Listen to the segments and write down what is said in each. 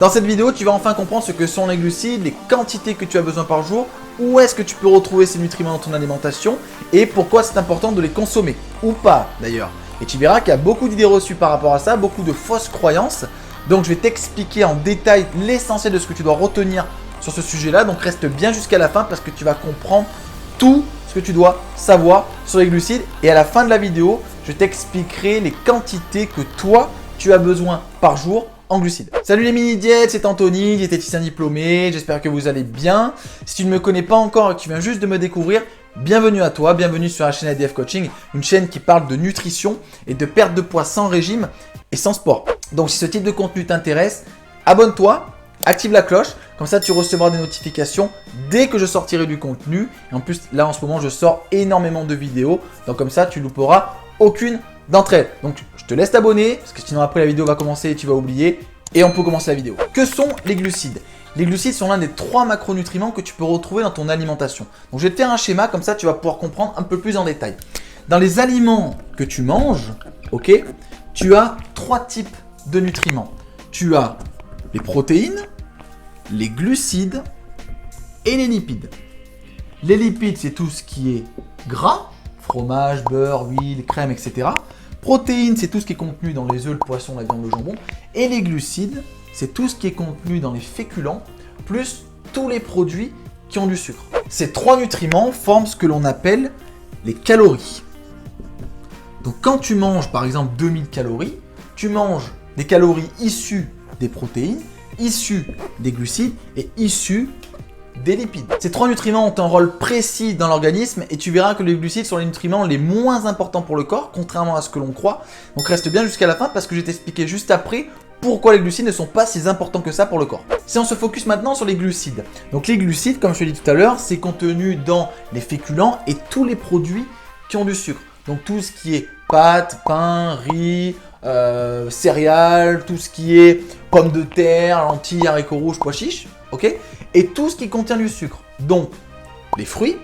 Dans cette vidéo, tu vas enfin comprendre ce que sont les glucides, les quantités que tu as besoin par jour, où est-ce que tu peux retrouver ces nutriments dans ton alimentation et pourquoi c'est important de les consommer, ou pas d'ailleurs. Et tu verras qu'il y a beaucoup d'idées reçues par rapport à ça, beaucoup de fausses croyances. Donc je vais t'expliquer en détail l'essentiel de ce que tu dois retenir sur ce sujet-là. Donc reste bien jusqu'à la fin parce que tu vas comprendre tout ce que tu dois savoir sur les glucides. Et à la fin de la vidéo, je t'expliquerai les quantités que toi, tu as besoin par jour en glucides. Salut les mini-diètes, c'est Anthony, diététicien diplômé, j'espère que vous allez bien. Si tu ne me connais pas encore et que tu viens juste de me découvrir, bienvenue à toi, bienvenue sur la chaîne ADF Coaching, une chaîne qui parle de nutrition et de perte de poids sans régime et sans sport. Donc si ce type de contenu t'intéresse, abonne-toi, active la cloche, comme ça tu recevras des notifications dès que je sortirai du contenu. Et en plus là en ce moment je sors énormément de vidéos, donc comme ça tu ne louperas aucune d'entre elles. Donc je te laisse t'abonner parce que sinon après la vidéo va commencer et tu vas oublier et on peut commencer la vidéo. Que sont les glucides? Les glucides sont l'un des 3 macronutriments que tu peux retrouver dans ton alimentation. Donc je vais te faire un schéma comme ça tu vas pouvoir comprendre un peu plus en détail. Dans les aliments que tu manges, ok, tu as 3 types de nutriments. Tu as les protéines, les glucides et les lipides. Les lipides c'est tout ce qui est gras, fromage, beurre, huile, crème, etc. Protéines, c'est tout ce qui est contenu dans les œufs, le poisson, la viande, le jambon. Et les glucides, c'est tout ce qui est contenu dans les féculents, plus tous les produits qui ont du sucre. Ces 3 nutriments forment ce que l'on appelle les calories. Donc quand tu manges par exemple 2000 calories, tu manges des calories issues des protéines, issues des glucides et issues des lipides. Ces 3 nutriments ont un rôle précis dans l'organisme et tu verras que les glucides sont les nutriments les moins importants pour le corps, contrairement à ce que l'on croit. Donc reste bien jusqu'à la fin parce que je vais t'expliquer juste après pourquoi les glucides ne sont pas si importants que ça pour le corps. Si on se focus maintenant sur les glucides. Donc les glucides, comme je te l'ai dit tout à l'heure, c'est contenu dans les féculents et tous les produits qui ont du sucre. Donc tout ce qui est pâtes, pain, riz, céréales, tout ce qui est pommes de terre, lentilles, haricots rouges, pois chiches, ok? Et tout ce qui contient du sucre. Donc les fruits,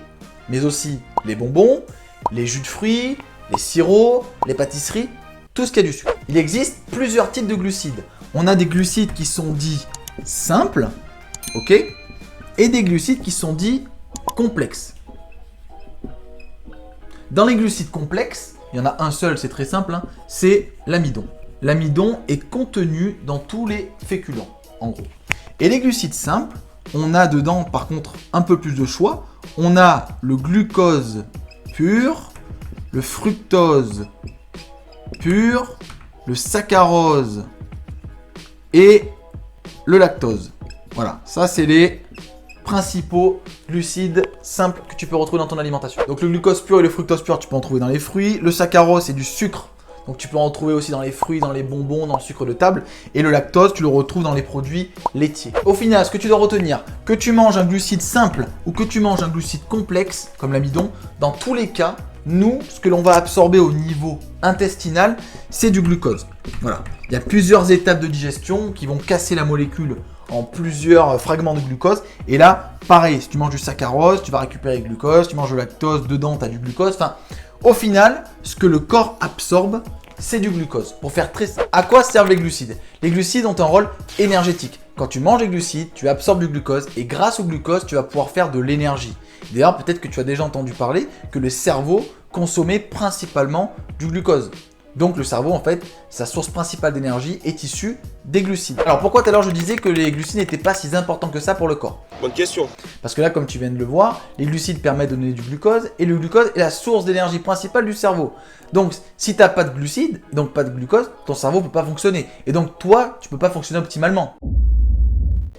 mais aussi les bonbons, les jus de fruits, les sirops, les pâtisseries, tout ce qui a du sucre. Il existe plusieurs types de glucides. On a des glucides qui sont dits simples, ok? Et des glucides qui sont dits complexes. Dans les glucides complexes, il y en a un seul, c'est très simple, hein, c'est l'amidon. L'amidon est contenu dans tous les féculents, en gros. Et les glucides simples, on a dedans par contre un peu plus de choix. On a le glucose pur, le fructose pur, le saccharose et le lactose. Voilà, ça c'est les principaux glucides simples que tu peux retrouver dans ton alimentation. Donc le glucose pur et le fructose pur, tu peux en trouver dans les fruits. Le saccharose, c'est du sucre. Donc tu peux en retrouver aussi dans les fruits, dans les bonbons, dans le sucre de table. Et le lactose, tu le retrouves dans les produits laitiers. Au final, ce que tu dois retenir, que tu manges un glucide simple ou que tu manges un glucide complexe, comme l'amidon, dans tous les cas, nous, ce que l'on va absorber au niveau intestinal, c'est du glucose. Voilà. Il y a plusieurs étapes de digestion qui vont casser la molécule en plusieurs fragments de glucose. Et là, pareil, si tu manges du saccharose, tu vas récupérer le glucose. Tu manges le lactose, dedans, tu as du glucose. Enfin, au final, ce que le corps absorbe, c'est du glucose. Pour faire très simple, à quoi servent les glucides? Les glucides ont un rôle énergétique. Quand tu manges des glucides, tu absorbes du glucose et grâce au glucose, tu vas pouvoir faire de l'énergie. D'ailleurs, peut-être que tu as déjà entendu parler que le cerveau consommait principalement du glucose. Donc le cerveau, en fait, sa source principale d'énergie est issue des glucides. Alors pourquoi tout à l'heure je disais que les glucides n'étaient pas si importants que ça pour le corps? Bonne question. Parce que là, comme tu viens de le voir, les glucides permettent de donner du glucose et le glucose est la source d'énergie principale du cerveau. Donc si tu n'as pas de glucides, donc pas de glucose, ton cerveau ne peut pas fonctionner. Et donc toi, tu ne peux pas fonctionner optimalement.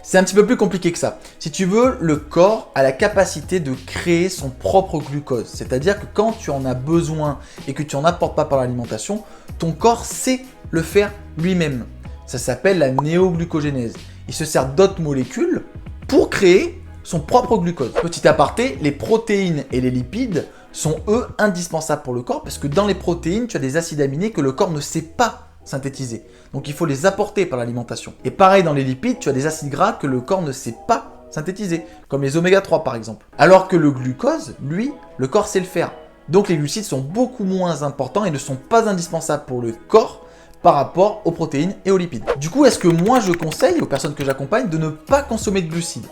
C'est un petit peu plus compliqué que ça. Si tu veux, le corps a la capacité de créer son propre glucose. C'est-à-dire que quand tu en as besoin et que tu n'en apportes pas par l'alimentation, ton corps sait le faire lui-même. Ça s'appelle la néoglucogénèse. Il se sert d'autres molécules pour créer son propre glucose. Petit aparté, les protéines et les lipides sont eux indispensables pour le corps parce que dans les protéines, tu as des acides aminés que le corps ne sait pas synthétiser. Donc il faut les apporter par l'alimentation. Et pareil dans les lipides, tu as des acides gras que le corps ne sait pas synthétiser, comme les oméga 3 par exemple. Alors que le glucose, lui, le corps sait le faire. Donc les glucides sont beaucoup moins importants et ne sont pas indispensables pour le corps par rapport aux protéines et aux lipides. Du coup, est-ce que moi je conseille aux personnes que j'accompagne de ne pas consommer de glucides?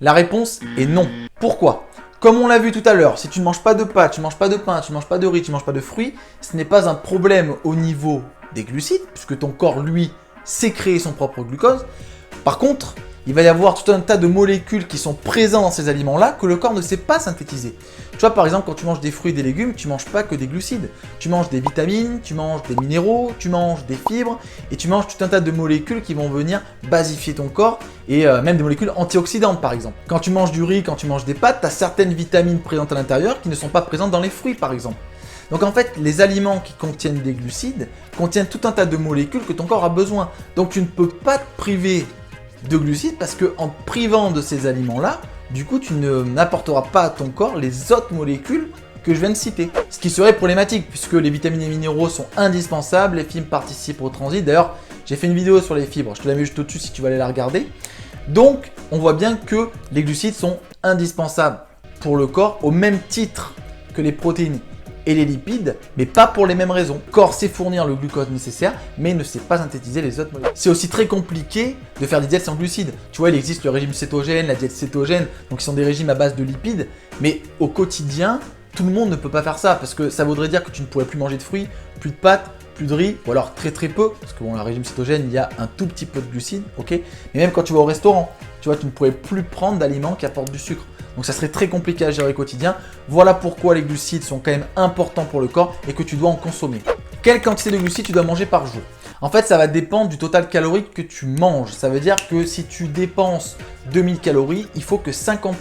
La réponse est non. Pourquoi? Comme on l'a vu tout à l'heure, si tu ne manges pas de pâtes, tu ne manges pas de pain, tu ne manges pas de riz, tu ne manges pas de fruits, ce n'est pas un problème au niveau des glucides, puisque ton corps, lui, sait créer son propre glucose. Par contre, il va y avoir tout un tas de molécules qui sont présentes dans ces aliments-là que le corps ne sait pas synthétiser. Tu vois, par exemple, quand tu manges des fruits et des légumes, tu ne manges pas que des glucides. Tu manges des vitamines, tu manges des minéraux, tu manges des fibres et tu manges tout un tas de molécules qui vont venir basifier ton corps et même des molécules antioxydantes, par exemple. Quand tu manges du riz, quand tu manges des pâtes, tu as certaines vitamines présentes à l'intérieur qui ne sont pas présentes dans les fruits, par exemple. Donc en fait, les aliments qui contiennent des glucides contiennent tout un tas de molécules que ton corps a besoin. Donc tu ne peux pas te priver de glucides parce qu'en privant de ces aliments-là, du coup, tu n'apporteras pas à ton corps les autres molécules que je viens de citer. Ce qui serait problématique puisque les vitamines et minéraux sont indispensables, les fibres participent au transit. D'ailleurs, j'ai fait une vidéo sur les fibres, je te la mets juste au-dessus si tu veux aller la regarder. Donc, on voit bien que les glucides sont indispensables pour le corps au même titre que les protéines et les lipides, mais pas pour les mêmes raisons. Le corps sait fournir le glucose nécessaire, mais ne sait pas synthétiser les autres molécules. C'est aussi très compliqué de faire des diètes sans glucides. Tu vois, il existe le régime cétogène, la diète cétogène, donc qui sont des régimes à base de lipides, mais au quotidien, tout le monde ne peut pas faire ça, parce que ça voudrait dire que tu ne pourrais plus manger de fruits, plus de pâtes, plus de riz, ou alors très peu, parce que bon, le régime cétogène, il y a un tout petit peu de glucides, ok. Mais même quand tu vas au restaurant, tu vois, tu ne pourrais plus prendre d'aliments qui apportent du sucre. Donc ça serait très compliqué à gérer au quotidien. Voilà pourquoi les glucides sont quand même importants pour le corps et que tu dois en consommer. Quelle quantité de glucides tu dois manger par jour? En fait, ça va dépendre du total calorique que tu manges. Ça veut dire que si tu dépenses 2000 calories, il faut que 50%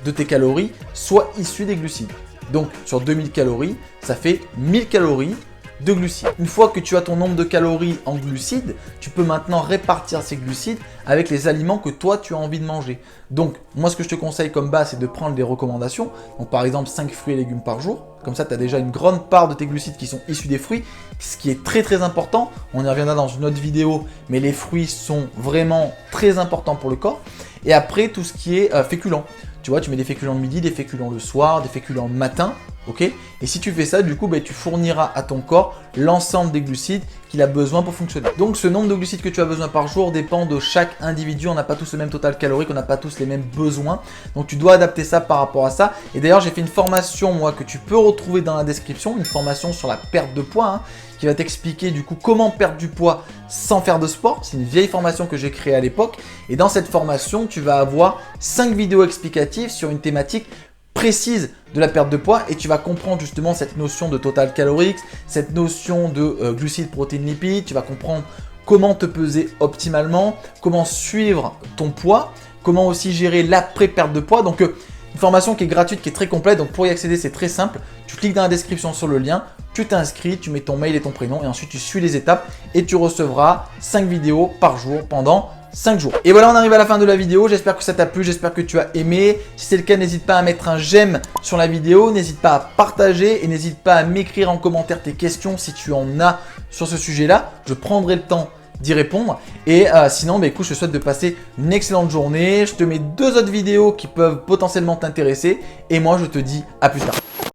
de tes calories soient issues des glucides. Donc sur 2000 calories, ça fait 1000 calories de glucides. Une fois que tu as ton nombre de calories en glucides, tu peux maintenant répartir ces glucides avec les aliments que toi tu as envie de manger. Donc moi ce que je te conseille comme base c'est de prendre des recommandations. Donc par exemple 5 fruits et légumes par jour. Comme ça tu as déjà une grande part de tes glucides qui sont issus des fruits. Ce qui est très important, on y reviendra dans une autre vidéo, mais les fruits sont vraiment très importants pour le corps. Et après tout ce qui est féculents. Tu vois, tu mets des féculents le midi, des féculents le soir, des féculents le matin, ok? Et si tu fais ça, du coup, tu fourniras à ton corps l'ensemble des glucides qu'il a besoin pour fonctionner. Donc, ce nombre de glucides que tu as besoin par jour dépend de chaque individu. On n'a pas tous le même total calorique, on n'a pas tous les mêmes besoins. Donc, tu dois adapter ça par rapport à ça. Et d'ailleurs, j'ai fait une formation, moi, que tu peux retrouver dans la description, une formation sur la perte de poids, hein, qui va t'expliquer du coup comment perdre du poids sans faire de sport. C'est une vieille formation que j'ai créée à l'époque. Et dans cette formation, tu vas avoir 5 vidéos explicatives sur une thématique précise de la perte de poids et tu vas comprendre justement cette notion de total calorique, cette notion de glucides, protéines, lipides. Tu vas comprendre comment te peser optimalement, comment suivre ton poids, comment aussi gérer l'après-perte de poids. Donc, une formation qui est gratuite, qui est très complète. Donc, pour y accéder, c'est très simple. Tu cliques dans la description sur le lien, tu t'inscris, tu mets ton mail et ton prénom et ensuite tu suis les étapes et tu recevras 5 vidéos par jour pendant 5 jours. Et voilà, on arrive à la fin de la vidéo. J'espère que ça t'a plu, j'espère que tu as aimé. Si c'est le cas, n'hésite pas à mettre un j'aime sur la vidéo, n'hésite pas à partager et n'hésite pas à m'écrire en commentaire tes questions si tu en as sur ce sujet-là. Je prendrai le temps d'y répondre. Et sinon, écoute, je te souhaite de passer une excellente journée. Je te mets 2 autres vidéos qui peuvent potentiellement t'intéresser. Et moi, je te dis à plus tard.